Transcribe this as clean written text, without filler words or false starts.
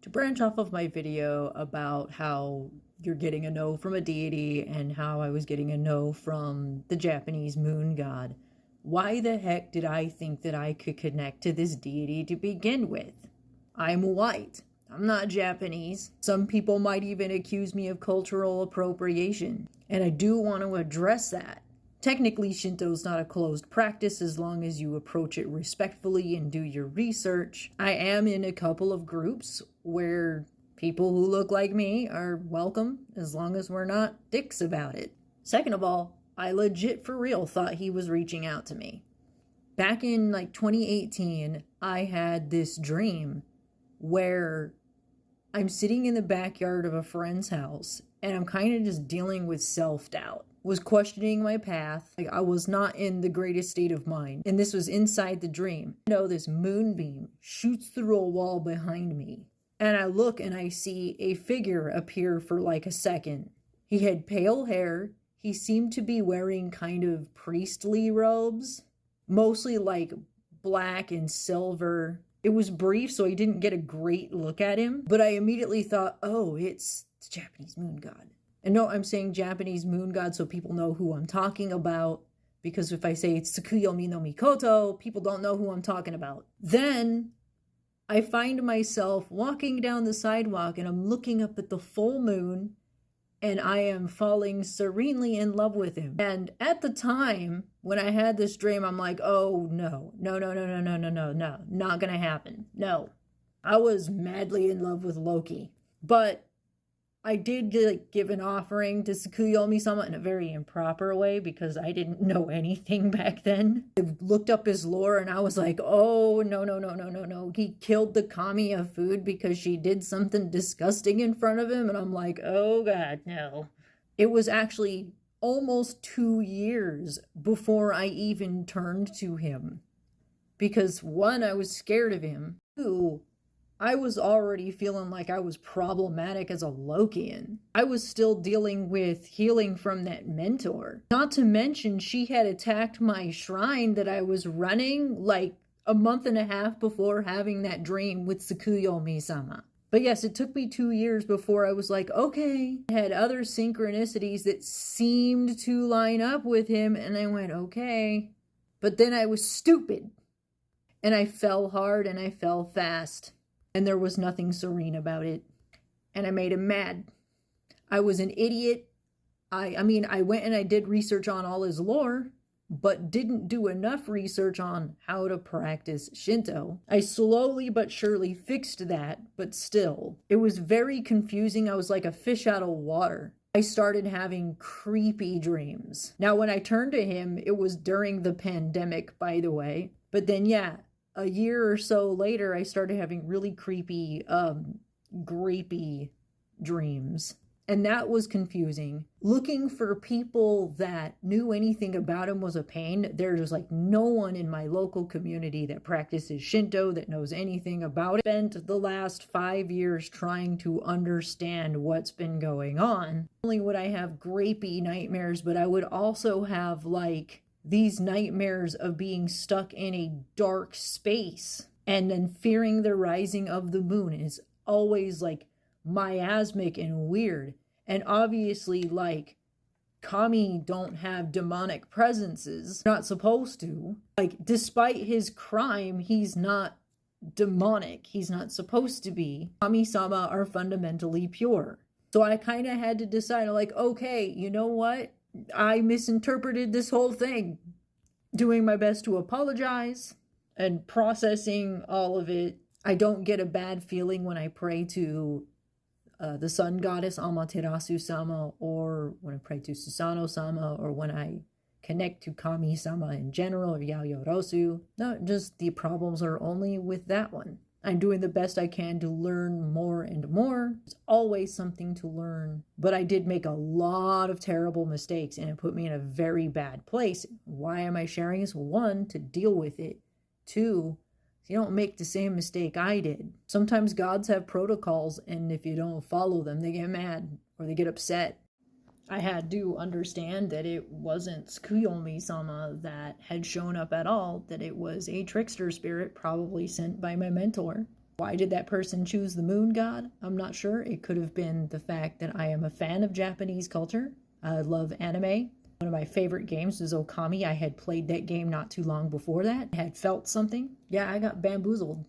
To branch off of my video about how you're getting a no from a deity and how I was getting a no from the Japanese moon god, why the heck did I think that I could connect to this deity to begin with? I'm white. I'm not Japanese. Some people might even accuse me of cultural appropriation, and I do want to address that. Technically, Shinto's not a closed practice as long as you approach it respectfully and do your research. I am in a couple of groups where people who look like me are welcome as long as we're not dicks about it. Second of all, I legit for real thought he was reaching out to me. Back in 2018, I had this dream where I'm sitting in the backyard of a friend's house and I'm kind of just dealing with self-doubt. Was questioning my path. I was not in the greatest state of mind. And this was inside the dream. This moonbeam shoots through a wall behind me. And I look and I see a figure appear for a second. He had pale hair. He seemed to be wearing kind of priestly robes. Mostly black and silver. It was brief, so I didn't get a great look at him. But I immediately thought, oh, it's the Japanese moon god. And no, I'm saying Japanese moon god so people know who I'm talking about. Because if I say it's Tsukuyomi no Mikoto, people don't know who I'm talking about. Then I find myself walking down the sidewalk and I'm looking up at the full moon and I am falling serenely in love with him. And at the time when I had this dream, I'm like, oh no, not gonna happen. No. I was madly in love with Loki. But I did give an offering to Tsukuyomi-sama in a very improper way because I didn't know anything back then. I looked up his lore and I was like, oh, no. He killed the kami of food because she did something disgusting in front of him. And I'm like, oh God, no. It was actually almost 2 years before I even turned to him. Because one, I was scared of him. Two, I was already feeling like I was problematic as a Lokian. I was still dealing with healing from that mentor. Not to mention, she had attacked my shrine that I was running a month and a half before having that dream with Tsukuyomi-sama. But yes, it took me 2 years before I was like, okay. I had other synchronicities that seemed to line up with him, and I went, okay. But then I was stupid. And I fell hard and I fell fast. And there was nothing serene about it. And I made him mad. I was an idiot. I went and I did research on all his lore, but didn't do enough research on how to practice Shinto. I slowly but surely fixed that, but still. It was very confusing. I was like a fish out of water. I started having creepy dreams. Now, when I turned to him, it was during the pandemic, by the way. But then, yeah. A year or so later, I started having really creepy, grapey dreams. And that was confusing. Looking for people that knew anything about him was a pain. There's no one in my local community that practices Shinto that knows anything about it. I spent the last 5 years trying to understand what's been going on. Not only would I have grapey nightmares, but I would also have these nightmares of being stuck in a dark space and then fearing the rising of the moon is always miasmic and weird. And obviously kami don't have demonic presences, not supposed to. Despite his crime, he's not demonic. He's not supposed to be. Kami-sama are fundamentally pure. So I kind of had to decide okay, you know what? I misinterpreted this whole thing. Doing my best to apologize and processing all of it. I don't get a bad feeling when I pray to the sun goddess Amaterasu-sama, or when I pray to Susanoo-sama, or when I connect to Kami-sama in general, or Yaoyorosu. No, just the problems are only with that one. I'm doing the best I can to learn more and more. There's always something to learn. But I did make a lot of terrible mistakes and it put me in a very bad place. Why am I sharing this? One, to deal with it. Two, so you don't make the same mistake I did. Sometimes gods have protocols and if you don't follow them, they get mad or they get upset. I had to understand that it wasn't Tsukuyomi-sama that had shown up at all, that it was a trickster spirit probably sent by my mentor. Why did that person choose the moon god? I'm not sure. It could have been the fact that I am a fan of Japanese culture. I love anime. One of my favorite games was Okami. I had played that game not too long before that. I had felt something. Yeah, I got bamboozled.